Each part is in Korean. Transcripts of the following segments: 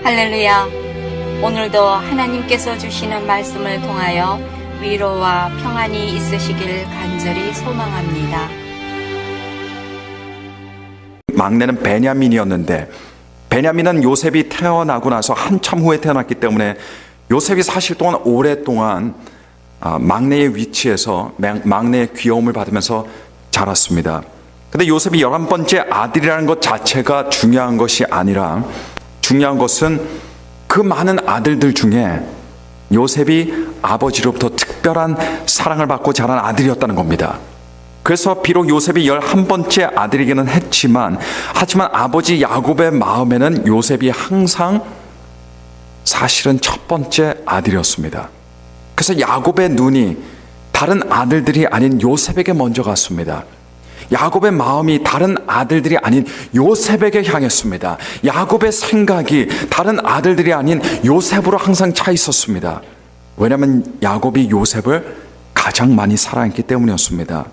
할렐루야. 오늘도 하나님께서 주시는 말씀을 통하여 위로와 평안이 있으시길 간절히 소망합니다. 막내는 베냐민이었는데, 베냐민은 요셉이 태어나고 나서 한참 후에 태어났기 때문에 요셉이 사실 동안 오랫동안 막내의 위치에서 막내의 귀여움을 받으면서 자랐습니다. 근데 요셉이 11번째 아들이라는 것 자체가 중요한 것이 아니라, 중요한 것은 그 많은 아들들 중에 요셉이 아버지로부터 특별한 사랑을 받고 자란 아들이었다는 겁니다. 그래서 비록 요셉이 11번째 아들이기는 했지만, 하지만 아버지 야곱의 마음에는 요셉이 항상 사실은 첫 번째 아들이었습니다. 그래서 야곱의 눈이 다른 아들들이 아닌 요셉에게 먼저 갔습니다. 야곱의 마음이 다른 아들들이 아닌 요셉에게 향했습니다. 야곱의 생각이 다른 아들들이 아닌 요셉으로 항상 차 있었습니다. 왜냐하면 야곱이 요셉을 가장 많이 사랑했기 때문이었습니다.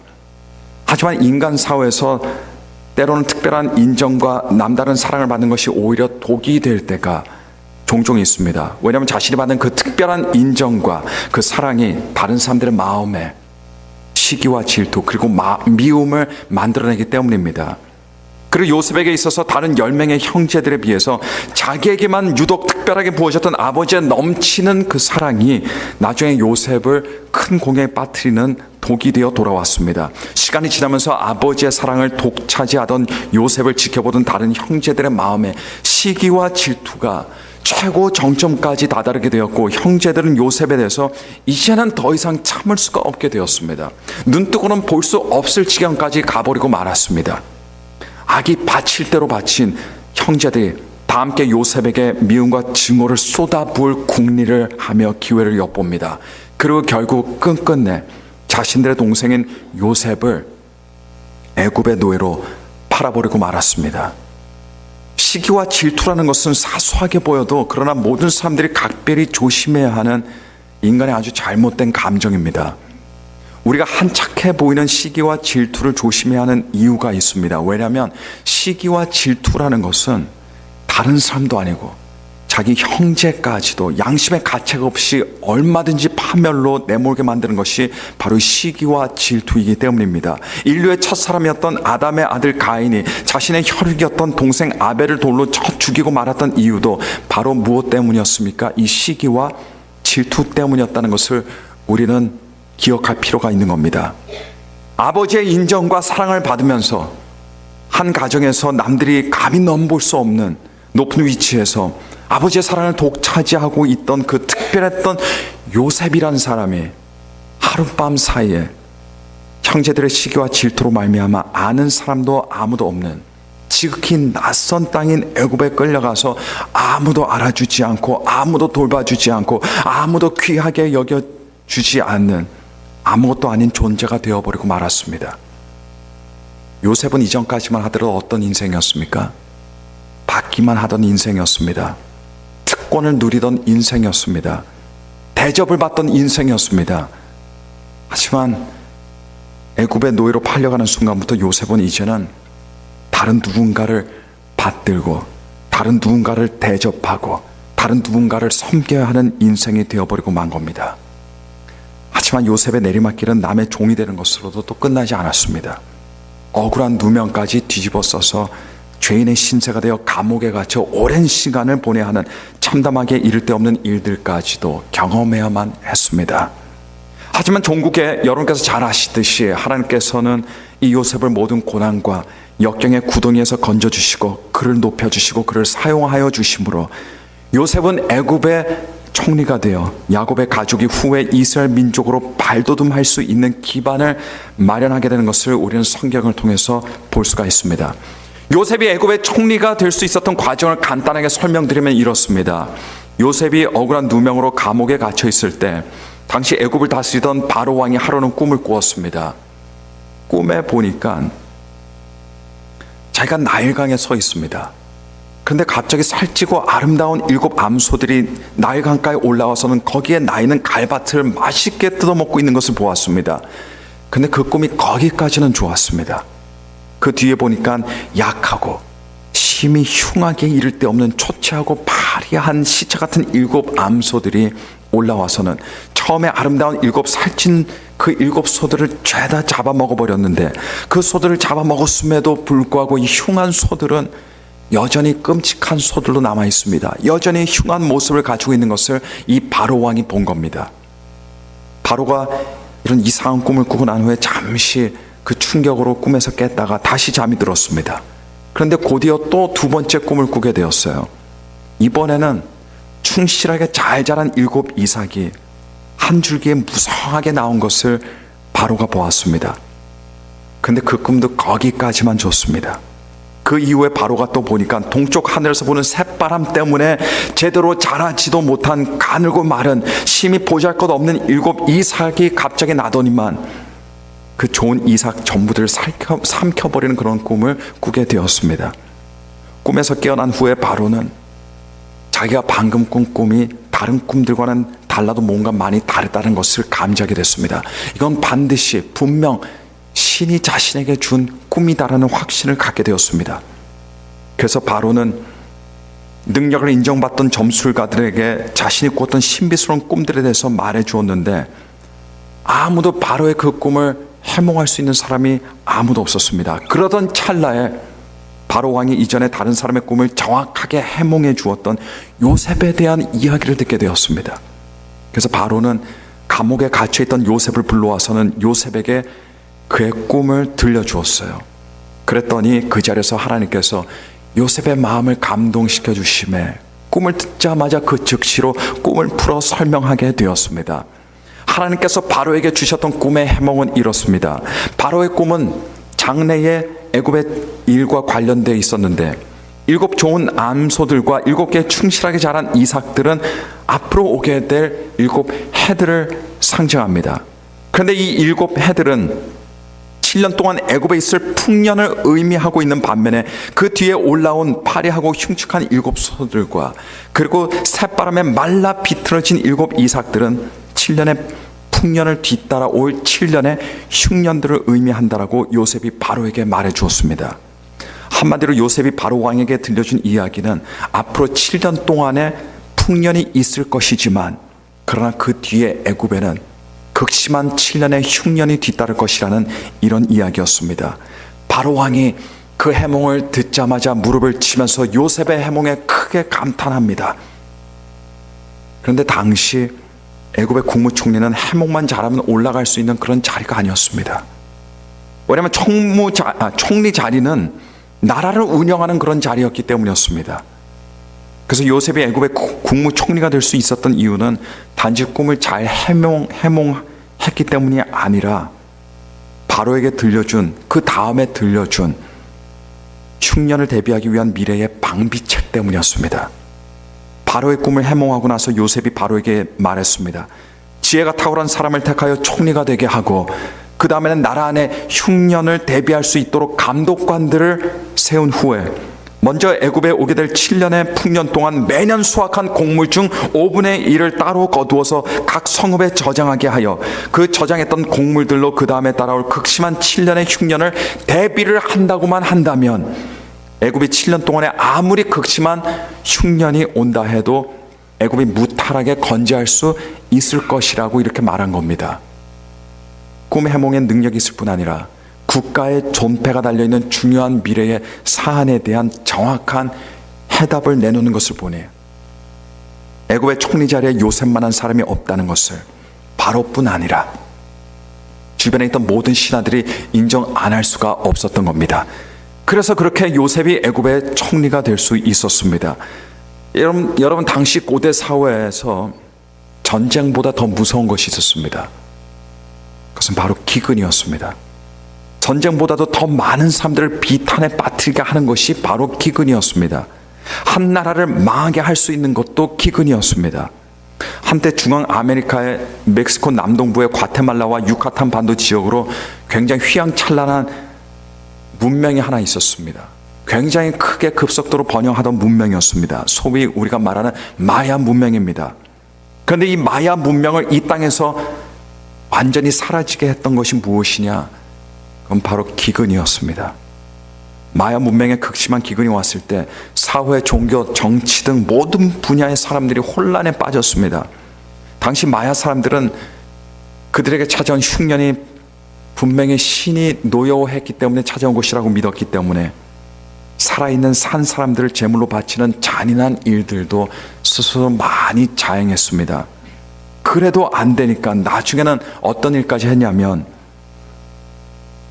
하지만 인간 사회에서 때로는 특별한 인정과 남다른 사랑을 받는 것이 오히려 독이 될 때가 종종 있습니다. 왜냐하면 자신이 받는 그 특별한 인정과 그 사랑이 다른 사람들의 마음에 시기와 질투 그리고 미움을 만들어내기 때문입니다. 그리고 요셉에게 있어서 다른 10명의 형제들에 비해서 자기에게만 유독 특별하게 부어졌던 아버지의 넘치는 그 사랑이 나중에 요셉을 큰 공에 빠뜨리는 독이 되어 돌아왔습니다. 시간이 지나면서 아버지의 사랑을 독차지하던 요셉을 지켜보던 다른 형제들의 마음에 시기와 질투가 최고 정점까지 다다르게 되었고, 형제들은 요셉에 대해서 이제는 더 이상 참을 수가 없게 되었습니다. 눈뜨고는 볼 수 없을 지경까지 가버리고 말았습니다. 악이 바칠 대로 바친 형제들이 다 함께 요셉에게 미움과 증오를 쏟아부을 궁리를 하며 기회를 엿봅니다. 그리고 결국 끝끝내 자신들의 동생인 요셉을 애굽의 노예로 팔아버리고 말았습니다. 시기와 질투라는 것은 사소하게 보여도 그러나 모든 사람들이 각별히 조심해야 하는 인간의 아주 잘못된 감정입니다. 우리가 한착해 보이는 시기와 질투를 조심해야 하는 이유가 있습니다. 왜냐하면 시기와 질투라는 것은 다른 사람도 아니고 자기 형제까지도 양심의 가책 없이 얼마든지 파멸로 내몰게 만드는 것이 바로 시기와 질투이기 때문입니다. 인류의 첫사람이었던 아담의 아들 가인이 자신의 혈육이었던 동생 아벨을 돌로 쳐 죽이고 말았던 이유도 바로 무엇 때문이었습니까? 이 시기와 질투 때문이었다는 것을 우리는 기억할 필요가 있는 겁니다. 아버지의 인정과 사랑을 받으면서 한 가정에서 남들이 감히 넘볼 수 없는 높은 위치에서 아버지의 사랑을 독차지하고 있던 그 특별했던 요셉이란 사람이 하룻밤 사이에 형제들의 시기와 질투로 말미암아 아는 사람도 아무도 없는 지극히 낯선 땅인 애굽에 끌려가서 아무도 알아주지 않고 아무도 돌봐주지 않고 아무도 귀하게 여겨주지 않는 아무것도 아닌 존재가 되어버리고 말았습니다. 요셉은 이전까지만 하더라도 어떤 인생이었습니까? 받기만 하던 인생이었습니다. 특권을 누리던 인생이었습니다. 대접을 받던 인생이었습니다. 하지만 애굽의 노예로 팔려가는 순간부터 요셉은 이제는 다른 누군가를 받들고 다른 누군가를 대접하고 다른 누군가를 섬겨야 하는 인생이 되어버리고 만 겁니다. 하지만 요셉의 내리막길은 남의 종이 되는 것으로도 또 끝나지 않았습니다. 억울한 누명까지 뒤집어 써서 죄인의 신세가 되어 감옥에 갇혀 오랜 시간을 보내야 하는 참담하게 이를 데 없는 일들까지도 경험해야만 했습니다. 하지만 종국에 여러분께서 잘 아시듯이 하나님께서는 이 요셉을 모든 고난과 역경의 구덩이에서 건져주시고 그를 높여주시고 그를 사용하여 주심으로 요셉은 애굽의 총리가 되어 야곱의 가족이 후에 이스라엘 민족으로 발돋움할 수 있는 기반을 마련하게 되는 것을 우리는 성경을 통해서 볼 수가 있습니다. 요셉이 애굽의 총리가 될 수 있었던 과정을 간단하게 설명드리면 이렇습니다. 요셉이 억울한 누명으로 감옥에 갇혀 있을 때 당시 애굽을 다스리던 바로 왕이 하루는 꿈을 꾸었습니다. 꿈에 보니까 자기가 나일강에 서 있습니다. 그런데 갑자기 살찌고 아름다운 7 암소들이 나일강가에 올라와서는 거기에 나 있는 갈밭을 맛있게 뜯어먹고 있는 것을 보았습니다. 근데 그 꿈이 거기까지는 좋았습니다. 그 뒤에 보니까 약하고 심히 흉하게 이를 데 없는 초췌하고 파리한 시체 같은 7 암소들이 올라와서는 처음에 아름다운 7 살찐 그 7 소들을 죄다 잡아먹어버렸는데, 그 소들을 잡아먹었음에도 불구하고 이 흉한 소들은 여전히 끔찍한 소들로 남아 있습니다. 여전히 흉한 모습을 가지고 있는 것을 이 바로 왕이 본 겁니다. 바로가 이런 이상한 꿈을 꾸고 난 후에 잠시 그 충격으로 꿈에서 깼다가 다시 잠이 들었습니다. 그런데 곧이어 또 2번째 꿈을 꾸게 되었어요. 이번에는 충실하게 잘 자란 7 이삭이 한 줄기에 무성하게 나온 것을 바로가 보았습니다. 근데 그 꿈도 거기까지만 줬습니다. 그 이후에 바로가 또 보니까 동쪽 하늘에서 부는 새바람 때문에 제대로 자라지도 못한 가늘고 마른 심히 보잘것없는 7 이삭이 갑자기 나더니만 그 좋은 이삭 전부들 삼켜버리는 그런 꿈을 꾸게 되었습니다. 꿈에서 깨어난 후에 바로는 자기가 방금 꾼 꿈이 다른 꿈들과는 달라도 뭔가 많이 다르다는 것을 감지하게 됐습니다. 이건 반드시 분명 신이 자신에게 준 꿈이다라는 확신을 갖게 되었습니다. 그래서 바로는 능력을 인정받던 점술가들에게 자신이 꿨던 신비스러운 꿈들에 대해서 말해 주었는데, 아무도 바로의 그 꿈을 해몽할 수 있는 사람이 아무도 없었습니다. 그러던 찰나에 바로 왕이 이전에 다른 사람의 꿈을 정확하게 해몽해 주었던 요셉에 대한 이야기를 듣게 되었습니다. 그래서 바로는 감옥에 갇혀있던 요셉을 불러와서는 요셉에게 그의 꿈을 들려주었어요. 그랬더니 그 자리에서 하나님께서 요셉의 마음을 감동시켜 주심에 꿈을 듣자마자 그 즉시로 꿈을 풀어 설명하게 되었습니다. 하나님께서 바로에게 주셨던 꿈의 해몽은 이렇습니다. 바로의 꿈은 장래의 애굽의 일과 관련되어 있었는데, 7 좋은 암소들과 7개 충실하게 자란 이삭들은 앞으로 오게 될 7 해들을 상징합니다. 그런데 이 7 해들은 7년 동안 애굽에 있을 풍년을 의미하고 있는 반면에 그 뒤에 올라온 파리하고 흉측한 7 소들과 그리고 새바람에 말라 비틀어진 7 이삭들은 7년의 풍년을 뒤따라 올 7년의 흉년들을 의미한다라고 요셉이 바로에게 말해 주었습니다. 한마디로 요셉이 바로 왕에게 들려준 이야기는 앞으로 7년 동안의 풍년이 있을 것이지만, 그러나 그 뒤에 애굽에는 극심한 7년의 흉년이 뒤따를 것이라는 이런 이야기였습니다. 바로 왕이 그 해몽을 듣자마자 무릎을 치면서 요셉의 해몽에 크게 감탄합니다. 그런데 당시 애굽의 국무총리는 해몽만 잘하면 올라갈 수 있는 그런 자리가 아니었습니다. 왜냐하면 총리 자리는 나라를 운영하는 그런 자리였기 때문이었습니다. 그래서 요셉이 애굽의 국무총리가 될 수 있었던 이유는 단지 꿈을 잘 해몽했기 때문이 아니라 바로에게 들려준, 그 다음에 들려준 흉년을 대비하기 위한 미래의 방비책 때문이었습니다. 바로의 꿈을 해몽하고 나서 요셉이 바로에게 말했습니다. 지혜가 탁월한 사람을 택하여 총리가 되게 하고, 그 다음에는 나라 안에 흉년을 대비할 수 있도록 감독관들을 세운 후에 먼저 애굽에 오게 될 7년의 풍년 동안 매년 수확한 곡물 중 5분의 1을 따로 거두어서 각 성읍에 저장하게 하여 그 저장했던 곡물들로 그 다음에 따라올 극심한 7년의 흉년을 대비를 한다고만 한다면, 애굽이 7년 동안에 아무리 극심한 흉년이 온다 해도 애굽이 무탈하게 건재할 수 있을 것이라고 이렇게 말한 겁니다. 꿈 해몽에 능력이 있을 뿐 아니라 국가의 존폐가 달려있는 중요한 미래의 사안에 대한 정확한 해답을 내놓는 것을 보니 애굽의 총리 자리에 요셉만한 사람이 없다는 것을 바로뿐 아니라 주변에 있던 모든 신하들이 인정 안 할 수가 없었던 겁니다. 그래서 그렇게 요셉이 애굽의 총리가 될 수 있었습니다. 여러분 당시 고대 사회에서 전쟁보다 더 무서운 것이 있었습니다. 그것은 바로 기근이었습니다. 전쟁보다도 더 많은 사람들을 비탄에 빠뜨리게 하는 것이 바로 기근이었습니다. 한 나라를 망하게 할 수 있는 것도 기근이었습니다. 한때 중앙 아메리카의 멕시코 남동부의 과테말라와 유카탄 반도 지역으로 굉장히 휘황찬란한 문명이 하나 있었습니다. 굉장히 크게 급속도로 번영하던 문명이었습니다. 소위 우리가 말하는 마야 문명입니다. 그런데 이 마야 문명을 이 땅에서 완전히 사라지게 했던 것이 무엇이냐? 그건 바로 기근이었습니다. 마야 문명에 극심한 기근이 왔을 때 사회, 종교, 정치 등 모든 분야의 사람들이 혼란에 빠졌습니다. 당시 마야 사람들은 그들에게 찾아온 흉년이 분명히 신이 노여워했기 때문에 찾아온 것이라고 믿었기 때문에 살아있는 산 사람들을 제물로 바치는 잔인한 일들도 스스로 많이 자행했습니다. 그래도 안 되니까 나중에는 어떤 일까지 했냐면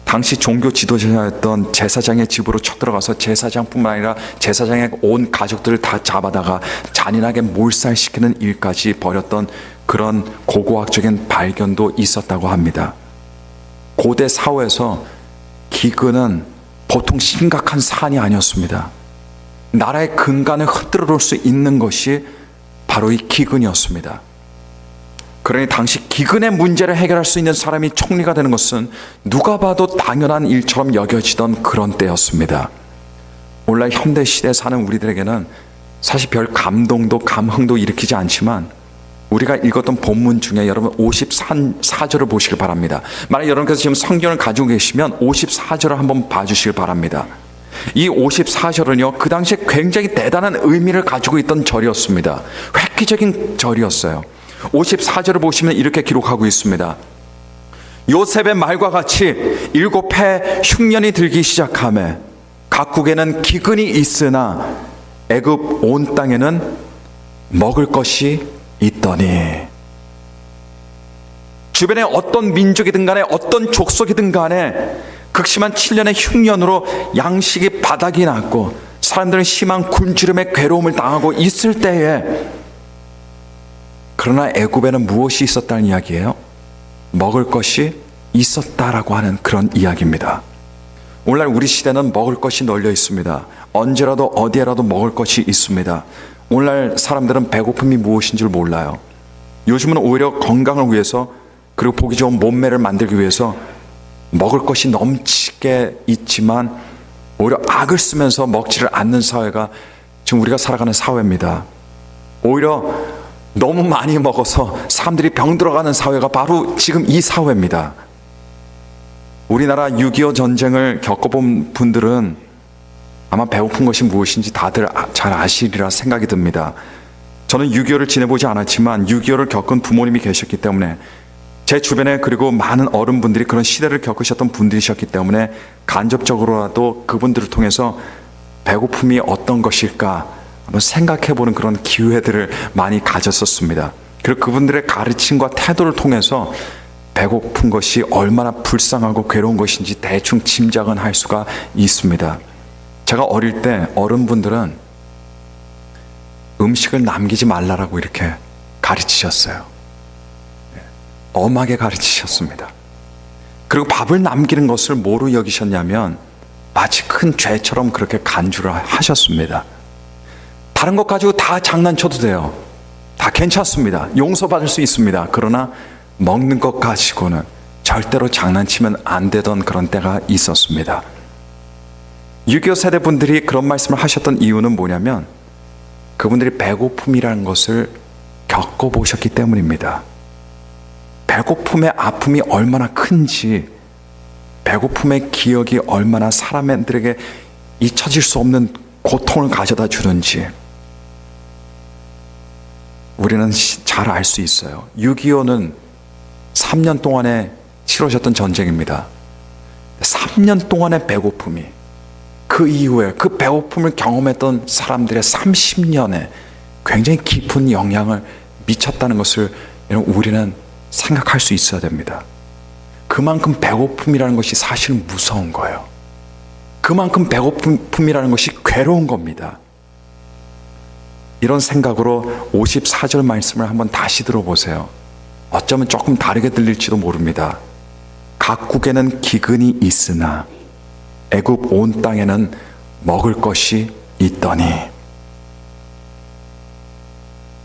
당시 종교 지도자였던 제사장의 집으로 쳐들어가서 제사장뿐만 아니라 제사장의 온 가족들을 다 잡아다가 잔인하게 몰살시키는 일까지 벌였던 그런 고고학적인 발견도 있었다고 합니다. 고대 사회에서 기근은 보통 심각한 사안이 아니었습니다. 나라의 근간을 흔들어 놓을 수 있는 것이 바로 이 기근이었습니다. 그러니 당시 기근의 문제를 해결할 수 있는 사람이 총리가 되는 것은 누가 봐도 당연한 일처럼 여겨지던 그런 때였습니다. 오늘날 현대 시대에 사는 우리들에게는 사실 별 감동도 감흥도 일으키지 않지만 우리가 읽었던 본문 중에 여러분 54절을 보시길 바랍니다. 만약 여러분께서 지금 성경을 가지고 계시면 54절을 한번 봐주시길 바랍니다. 이 54절은요, 그 당시에 굉장히 대단한 의미를 가지고 있던 절이었습니다. 획기적인 절이었어요. 54절을 보시면 이렇게 기록하고 있습니다. 요셉의 말과 같이 7해 흉년이 들기 시작하매 각국에는 기근이 있으나 애굽 온 땅에는 먹을 것이 있더니. 주변에 어떤 민족이든 간에 어떤 족속이든 간에 극심한 7년의 흉년으로 양식이 바닥이 났고 사람들은 심한 굶주림의 괴로움을 당하고 있을 때에, 그러나 애굽에는 무엇이 있었다는 이야기예요? 먹을 것이 있었다라고 하는 그런 이야기입니다. 오늘날 우리 시대는 먹을 것이 널려 있습니다. 언제라도 어디에라도 먹을 것이 있습니다. 오늘날 사람들은 배고픔이 무엇인지 몰라요. 요즘은 오히려 건강을 위해서 그리고 보기 좋은 몸매를 만들기 위해서 먹을 것이 넘치게 있지만 오히려 악을 쓰면서 먹지를 않는 사회가 지금 우리가 살아가는 사회입니다. 오히려 너무 많이 먹어서 사람들이 병들어가는 사회가 바로 지금 이 사회입니다. 우리나라 6.25 전쟁을 겪어본 분들은 아마 배고픈 것이 무엇인지 다들 잘 아시리라 생각이 듭니다. 저는 6.25를 지내보지 않았지만 6.25를 겪은 부모님이 계셨기 때문에 제 주변에 그리고 많은 어른분들이 그런 시대를 겪으셨던 분들이셨기 때문에 간접적으로라도 그분들을 통해서 배고픔이 어떤 것일까 한번 생각해보는 그런 기회들을 많이 가졌었습니다. 그리고 그분들의 가르침과 태도를 통해서 배고픈 것이 얼마나 불쌍하고 괴로운 것인지 대충 짐작은 할 수가 있습니다. 제가 어릴 때 어른분들은 음식을 남기지 말라라고 이렇게 가르치셨어요. 엄하게 가르치셨습니다. 그리고 밥을 남기는 것을 뭐로 여기셨냐면 마치 큰 죄처럼 그렇게 간주를 하셨습니다. 다른 것 가지고 다 장난쳐도 돼요. 다 괜찮습니다. 용서받을 수 있습니다. 그러나 먹는 것 가지고는 절대로 장난치면 안 되던 그런 때가 있었습니다. 6.25 세대 분들이 그런 말씀을 하셨던 이유는 뭐냐면 그분들이 배고픔이라는 것을 겪어보셨기 때문입니다. 배고픔의 아픔이 얼마나 큰지, 배고픔의 기억이 얼마나 사람들에게 잊혀질 수 없는 고통을 가져다 주는지 우리는 잘 알 수 있어요. 6.25는 3년 동안에 치러졌던 전쟁입니다. 3년 동안의 배고픔이 그 이후에 그 배고픔을 경험했던 사람들의 30년에 굉장히 깊은 영향을 미쳤다는 것을 우리는 생각할 수 있어야 됩니다. 그만큼 배고픔이라는 것이 사실 무서운 거예요. 그만큼 배고픔이라는 것이 괴로운 겁니다. 이런 생각으로 54절 말씀을 한번 다시 들어보세요. 어쩌면 조금 다르게 들릴지도 모릅니다. 각국에는 기근이 있으나 애굽 온 땅에는 먹을 것이 있더니.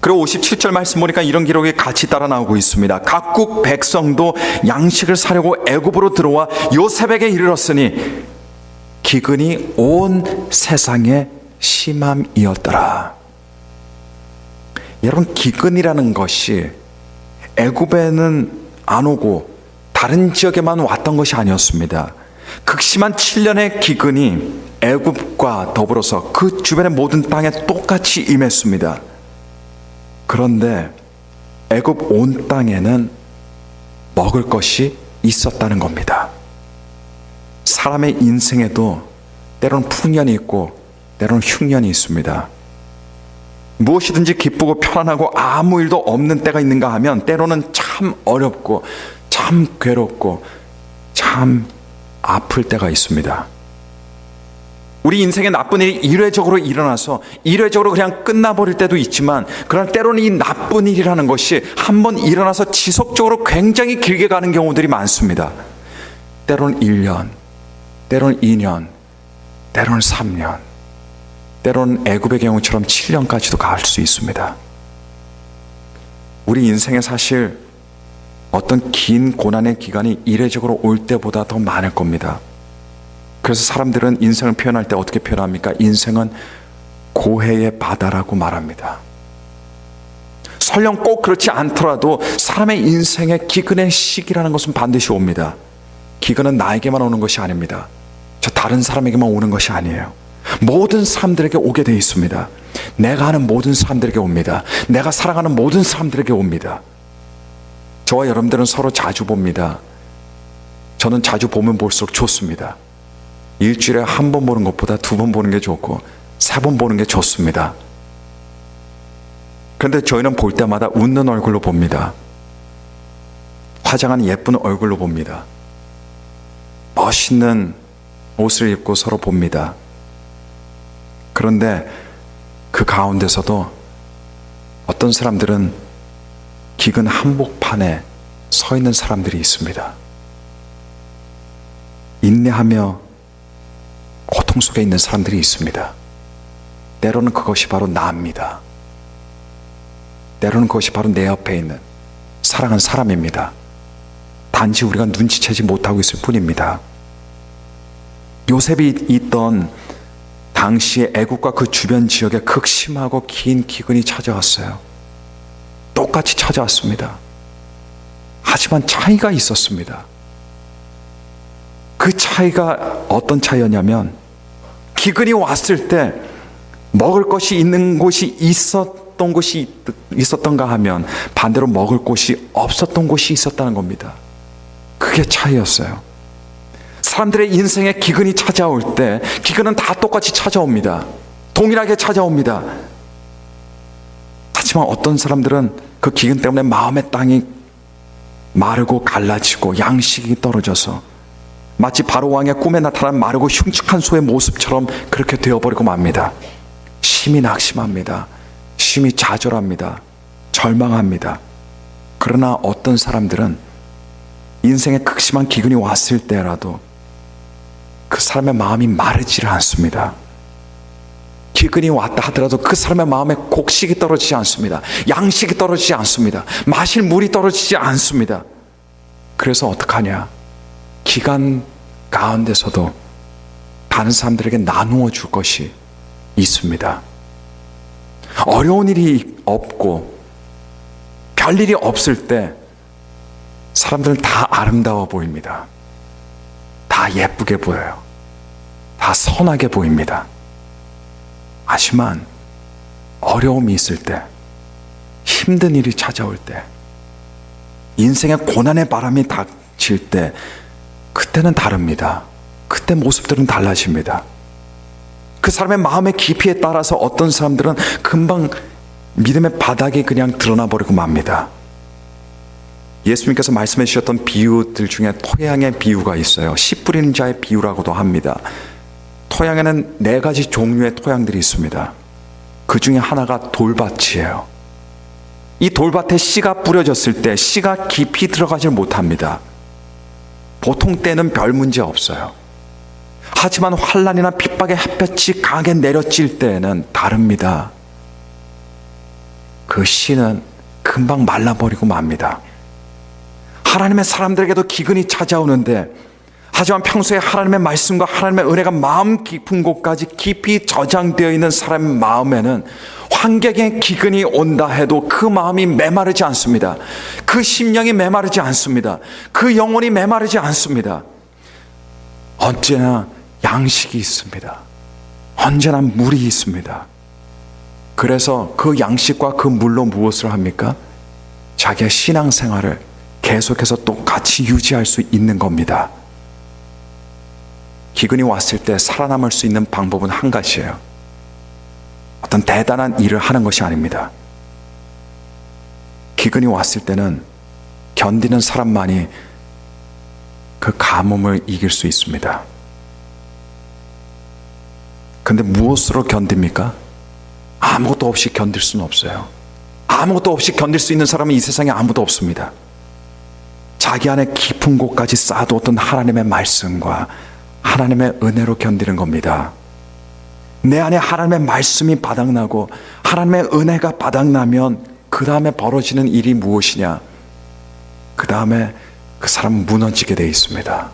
그리고 57절 말씀 보니까 이런 기록이 같이 따라 나오고 있습니다. 각국 백성도 양식을 사려고 애굽으로 들어와 요셉에게 이르렀으니 기근이 온 세상에 심함이었더라. 여러분, 기근이라는 것이 애굽에는 안 오고 다른 지역에만 왔던 것이 아니었습니다. 극심한 7년의 기근이 애굽과 더불어서 그 주변의 모든 땅에 똑같이 임했습니다. 그런데 애굽 온 땅에는 먹을 것이 있었다는 겁니다. 사람의 인생에도 때로는 풍년이 있고 때로는 흉년이 있습니다. 무엇이든지 기쁘고 편안하고 아무 일도 없는 때가 있는가 하면 때로는 참 어렵고 참 괴롭고 참 아플 때가 있습니다. 우리 인생에 나쁜 일이 일회적으로 일어나서 일회적으로 그냥 끝나버릴 때도 있지만, 그러나 때로는 이 나쁜 일이라는 것이 한번 일어나서 지속적으로 굉장히 길게 가는 경우들이 많습니다. 때로는 1년, 때로는 2년, 때로는 3년, 때로는 애굽의 경우처럼 7년까지도 갈 수 있습니다. 우리 인생에 사실 어떤 긴 고난의 기간이 이례적으로 올 때보다 더 많을 겁니다. 그래서 사람들은 인생을 표현할 때 어떻게 표현합니까? 인생은 고해의 바다라고 말합니다. 설령 꼭 그렇지 않더라도 사람의 인생의 기근의 시기라는 것은 반드시 옵니다. 기근은 나에게만 오는 것이 아닙니다. 저 다른 사람에게만 오는 것이 아니에요. 모든 사람들에게 오게 되어 있습니다. 내가 아는 모든 사람들에게 옵니다. 내가 사랑하는 모든 사람들에게 옵니다. 저와 여러분들은 서로 자주 봅니다. 저는 자주 보면 볼수록 좋습니다. 일주일에 한 번 보는 것보다 2번 보는 게 좋고 3번 보는 게 좋습니다. 그런데 저희는 볼 때마다 웃는 얼굴로 봅니다. 화장한 예쁜 얼굴로 봅니다. 멋있는 옷을 입고 서로 봅니다. 그런데 그 가운데서도 어떤 사람들은 기근 한복판에 서 있는 사람들이 있습니다. 인내하며 고통 속에 있는 사람들이 있습니다. 때로는 그것이 바로 나입니다. 때로는 그것이 바로 내 옆에 있는 사랑하는 사람입니다. 단지 우리가 눈치채지 못하고 있을 뿐입니다. 요셉이 있던 당시의 애국과 그 주변 지역에 극심하고 긴 기근이 찾아왔어요. 똑같이 찾아왔습니다. 하지만 차이가 있었습니다. 그 차이가 어떤 차이였냐면, 기근이 왔을 때 먹을 것이 있는 곳이 있었던 곳이 있었던가 하면 반대로 먹을 곳이 없었던 곳이 있었다는 겁니다. 그게 차이였어요. 사람들의 인생에 기근이 찾아올 때 기근은 다 똑같이 찾아옵니다. 동일하게 찾아옵니다. 하지만 어떤 사람들은 그 기근 때문에 마음의 땅이 마르고 갈라지고 양식이 떨어져서 마치 바로 왕의 꿈에 나타난 마르고 흉측한 소의 모습처럼 그렇게 되어버리고 맙니다. 심히 낙심합니다. 심히 좌절합니다. 절망합니다. 그러나 어떤 사람들은 인생에 극심한 기근이 왔을 때라도 그 사람의 마음이 마르지를 않습니다. 기근이 왔다 하더라도 그 사람의 마음에 곡식이 떨어지지 않습니다. 양식이 떨어지지 않습니다. 마실 물이 떨어지지 않습니다. 그래서 어떡하냐? 기간 가운데서도 다른 사람들에게 나누어 줄 것이 있습니다. 어려운 일이 없고 별일이 없을 때 사람들은 다 아름다워 보입니다. 다 예쁘게 보여요. 다 선하게 보입니다. 하지만 어려움이 있을 때, 힘든 일이 찾아올 때, 인생의 고난의 바람이 닥칠 때, 그때는 다릅니다. 그때 모습들은 달라집니다. 그 사람의 마음의 깊이에 따라서 어떤 사람들은 금방 믿음의 바닥이 그냥 드러나 버리고 맙니다. 예수님께서 말씀해 주셨던 비유들 중에 토양의 비유가 있어요. 씨 뿌리는 자의 비유라고도 합니다. 토양에는 4가지 종류의 토양들이 있습니다. 그 중에 하나가 돌밭이에요. 이 돌밭에 씨가 뿌려졌을 때 씨가 깊이 들어가질 못합니다. 보통 때는 별 문제 없어요. 하지만 환란이나 핍박의 햇볕이 강하게 내려질 때에는 다릅니다. 그 씨는 금방 말라버리고 맙니다. 하나님의 사람들에게도 기근이 찾아오는데, 하지만 평소에 하나님의 말씀과 하나님의 은혜가 마음 깊은 곳까지 깊이 저장되어 있는 사람의 마음에는 환경의 기근이 온다 해도 그 마음이 메마르지 않습니다. 그 심령이 메마르지 않습니다. 그 영혼이 메마르지 않습니다. 언제나 양식이 있습니다. 언제나 물이 있습니다. 그래서 그 양식과 그 물로 무엇을 합니까? 자기의 신앙생활을 계속해서 똑같이 유지할 수 있는 겁니다. 기근이 왔을 때 살아남을 수 있는 방법은 한 가지예요. 어떤 대단한 일을 하는 것이 아닙니다. 기근이 왔을 때는 견디는 사람만이 그 가뭄을 이길 수 있습니다. 근데 무엇으로 견딥니까? 아무것도 없이 견딜 수는 없어요. 아무것도 없이 견딜 수 있는 사람은 이 세상에 아무도 없습니다. 자기 안에 깊은 곳까지 쌓아두었던 하나님의 말씀과 하나님의 은혜로 견디는 겁니다. 내 안에 하나님의 말씀이 바닥나고 하나님의 은혜가 바닥나면 그 다음에 벌어지는 일이 무엇이냐? 그 다음에 그 사람은 무너지게 되어 있습니다.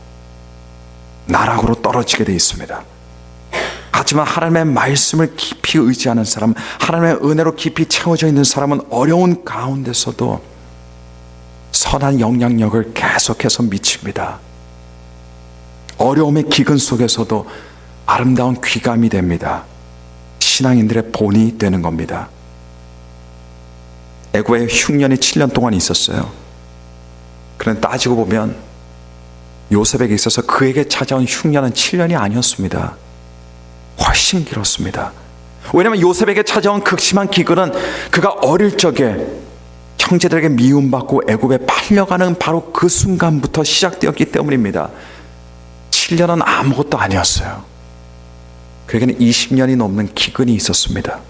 나락으로 떨어지게 되어 있습니다. 하지만 하나님의 말씀을 깊이 의지하는 사람, 하나님의 은혜로 깊이 채워져 있는 사람은 어려운 가운데서도 선한 영향력을 계속해서 미칩니다. 어려움의 기근 속에서도 아름다운 귀감이 됩니다. 신앙인들의 본이 되는 겁니다. 애굽에 흉년이 7년 동안 있었어요. 그런데 따지고 보면 요셉에게 있어서 그에게 찾아온 흉년은 7년이 아니었습니다. 훨씬 길었습니다. 왜냐하면 요셉에게 찾아온 극심한 기근은 그가 어릴 적에 형제들에게 미움받고 애굽에 팔려가는 바로 그 순간부터 시작되었기 때문입니다. 7년은 아무것도 아니었어요. 그에게는 20년이 넘는 기근이 있었습니다.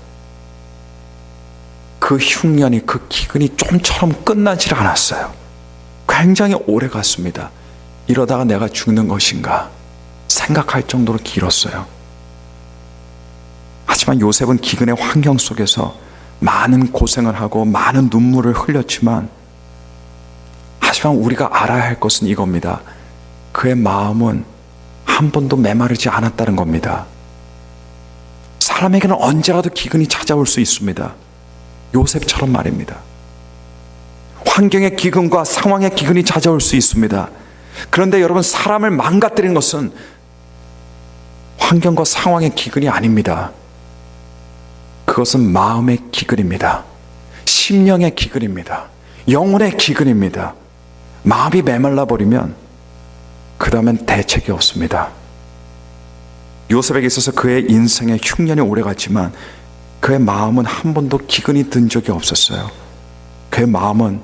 그 흉년이, 그 기근이 좀처럼 끝나질 않았어요. 굉장히 오래 갔습니다. 이러다가 내가 죽는 것인가 생각할 정도로 길었어요. 하지만 요셉은 기근의 환경 속에서 많은 고생을 하고 많은 눈물을 흘렸지만, 하지만 우리가 알아야 할 것은 이겁니다. 그의 마음은 한 번도 메마르지 않았다는 겁니다. 사람에게는 언제라도 기근이 찾아올 수 있습니다. 요셉처럼 말입니다. 환경의 기근과 상황의 기근이 찾아올 수 있습니다. 그런데 여러분, 사람을 망가뜨리는 것은 환경과 상황의 기근이 아닙니다. 그것은 마음의 기근입니다. 심령의 기근입니다. 영혼의 기근입니다. 마음이 메말라 버리면 그 다음엔 대책이 없습니다. 요셉에게 있어서 그의 인생의 흉년이 오래갔지만 그의 마음은 한 번도 기근이 든 적이 없었어요. 그의 마음은,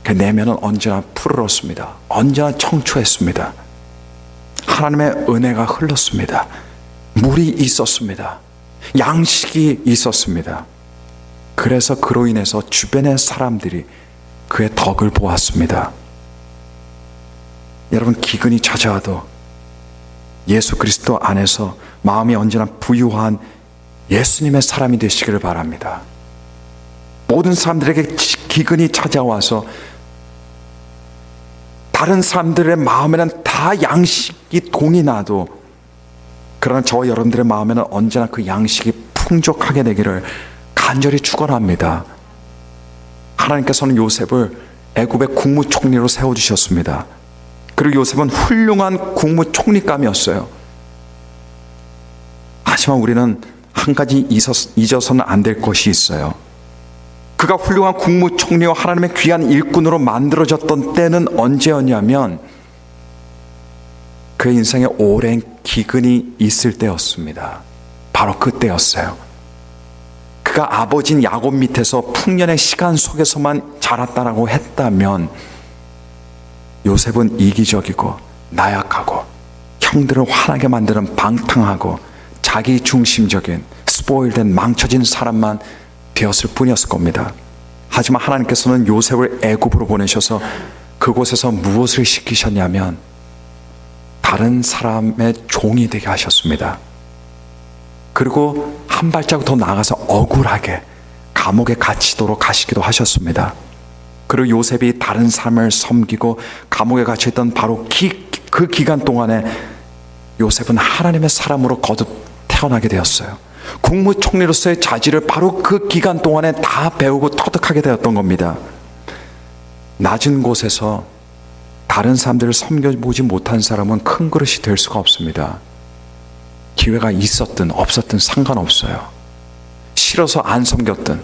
그의 내면은 언제나 푸르렀습니다. 언제나 청초했습니다. 하나님의 은혜가 흘렀습니다. 물이 있었습니다. 양식이 있었습니다. 그래서 그로 인해서 주변의 사람들이 그의 덕을 보았습니다. 여러분, 기근이 찾아와도 예수 그리스도 안에서 마음이 언제나 부유한 예수님의 사람이 되시기를 바랍니다. 모든 사람들에게 기근이 찾아와서 다른 사람들의 마음에는 다 양식이 동이 나도, 그러나 저와 여러분들의 마음에는 언제나 그 양식이 풍족하게 되기를 간절히 축원합니다. 하나님께서는 요셉을 애굽의 국무총리로 세워주셨습니다. 그리고 요셉은 훌륭한 국무총리감이었어요. 하지만 우리는 한 가지 잊어서는 안 될 것이 있어요. 그가 훌륭한 국무총리와 하나님의 귀한 일꾼으로 만들어졌던 때는 언제였냐면 그의 인생에 오랜 기근이 있을 때였습니다. 바로 그때였어요. 그가 아버지인 야곱 밑에서 풍년의 시간 속에서만 자랐다라고 했다면 요셉은 이기적이고 나약하고 형들을 화나게 만드는 방탕하고 자기 중심적인 스포일된 망쳐진 사람만 되었을 뿐이었을 겁니다. 하지만 하나님께서는 요셉을 애굽으로 보내셔서 그곳에서 무엇을 시키셨냐면 다른 사람의 종이 되게 하셨습니다. 그리고 한 발자국 더 나아가서 억울하게 감옥에 갇히도록 가시기도 하셨습니다. 그리고 요셉이 다른 사람을 섬기고 감옥에 갇혀있던 바로 그 기간 동안에 요셉은 하나님의 사람으로 거듭 태어나게 되었어요. 국무총리로서의 자질을 바로 그 기간 동안에 다 배우고 터득하게 되었던 겁니다. 낮은 곳에서 다른 사람들을 섬겨보지 못한 사람은 큰 그릇이 될 수가 없습니다. 기회가 있었든 없었든 상관없어요. 싫어서 안 섬겼든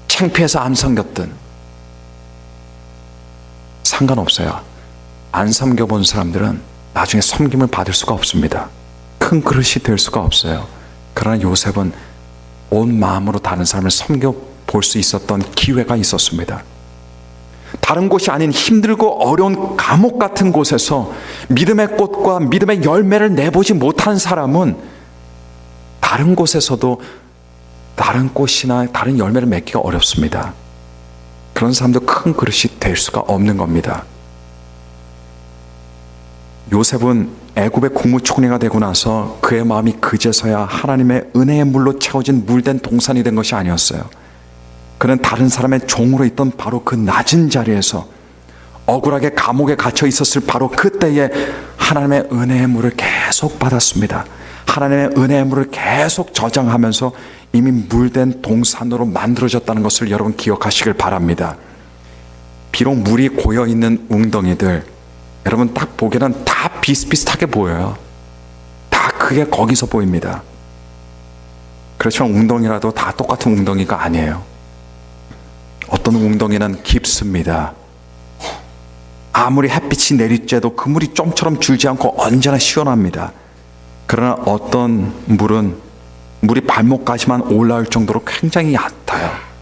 창피해서 안 섬겼든 상관없어요. 안 섬겨본 사람들은 나중에 섬김을 받을 수가 없습니다. 큰 그릇이 될 수가 없어요. 그러나 요셉은 온 마음으로 다른 사람을 섬겨볼 수 있었던 기회가 있었습니다. 다른 곳이 아닌 힘들고 어려운 감옥 같은 곳에서 믿음의 꽃과 믿음의 열매를 내보지 못한 사람은 다른 곳에서도 다른 꽃이나 다른 열매를 맺기가 어렵습니다. 그런 사람도 큰 그릇이 될 수가 없는 겁니다. 요셉은 애굽의 국무총리가 되고 나서 그의 마음이 그제서야 하나님의 은혜의 물로 채워진 물된 동산이 된 것이 아니었어요. 그는 다른 사람의 종으로 있던 바로 그 낮은 자리에서 억울하게 감옥에 갇혀 있었을 바로 그때에 하나님의 은혜의 물을 계속 받았습니다. 하나님의 은혜의 물을 계속 저장하면서 이미 물된 동산으로 만들어졌다는 것을 여러분 기억하시길 바랍니다. 비록 물이 고여있는 웅덩이들, 여러분 딱 보기에는 다 비슷비슷하게 보여요. 다 그게 거기서 보입니다. 그렇지만 웅덩이라도 다 똑같은 웅덩이가 아니에요. 어떤 웅덩이는 깊습니다. 아무리 햇빛이 내리쬐도 그 물이 좀처럼 줄지 않고 언제나 시원합니다. 그러나 어떤 물이 발목까지만 올라올 정도로 굉장히 얕아요.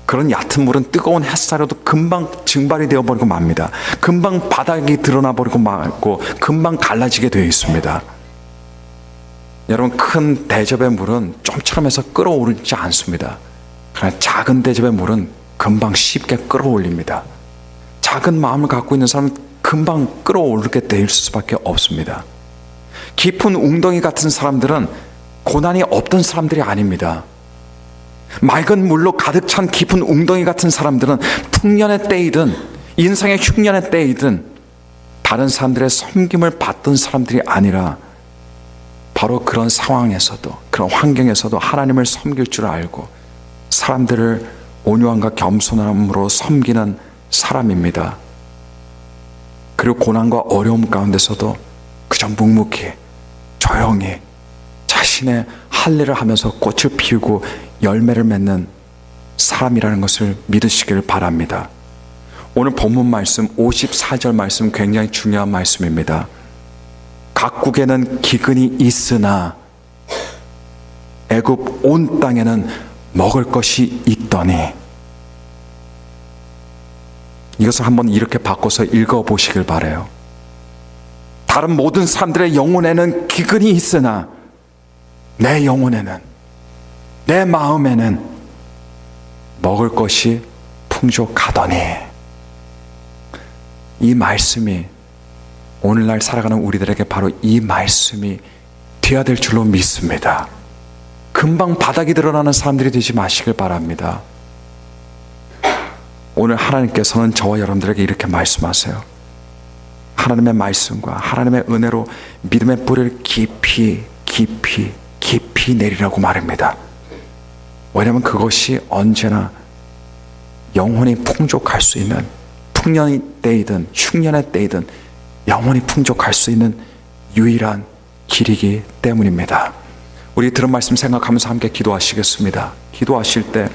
그런 얕은 물은 뜨거운 햇살에도 금방 증발이 되어버리고 맙니다. 금방 바닥이 드러나버리고 말고 금방 갈라지게 되어 있습니다. 여러분, 큰 대접의 물은 좀처럼 해서 끌어오르지 않습니다. 그러나 작은 대접의 물은 금방 쉽게 끌어올립니다. 작은 마음을 갖고 있는 사람은 금방 끌어오르게 될 수밖에 없습니다. 깊은 웅덩이 같은 사람들은 고난이 없던 사람들이 아닙니다. 맑은 물로 가득 찬 깊은 웅덩이 같은 사람들은 풍년의 때이든 인생의 흉년의 때이든 다른 사람들의 섬김을 받던 사람들이 아니라 바로 그런 상황에서도, 그런 환경에서도 하나님을 섬길 줄 알고 사람들을 온유함과 겸손함으로 섬기는 사람입니다. 그리고 고난과 어려움 가운데서도 그저 묵묵히 조용히 자신의 할 일을 하면서 꽃을 피우고 열매를 맺는 사람이라는 것을 믿으시길 바랍니다. 오늘 본문 말씀 54절 말씀 굉장히 중요한 말씀입니다. 각국에는 기근이 있으나 애굽 온 땅에는 먹을 것이 있더니, 이것을 한번 이렇게 바꿔서 읽어보시길 바라요. 다른 모든 사람들의 영혼에는 기근이 있으나 내 영혼에는, 내 마음에는 먹을 것이 풍족하더니. 이 말씀이 오늘날 살아가는 우리들에게 바로 이 말씀이 되어야 될 줄로 믿습니다. 금방 바닥이 드러나는 사람들이 되지 마시길 바랍니다. 오늘 하나님께서는 저와 여러분들에게 이렇게 말씀하세요. 하나님의 말씀과 하나님의 은혜로 믿음의 뿌리를 깊이 내리라고 말합니다. 왜냐하면 그것이 언제나 영혼이 풍족할 수 있는, 풍년의 때이든 흉년의 때이든 영혼이 풍족할 수 있는 유일한 길이기 때문입니다. 우리 들은 말씀 생각하면서 함께 기도하시겠습니다. 기도하실 때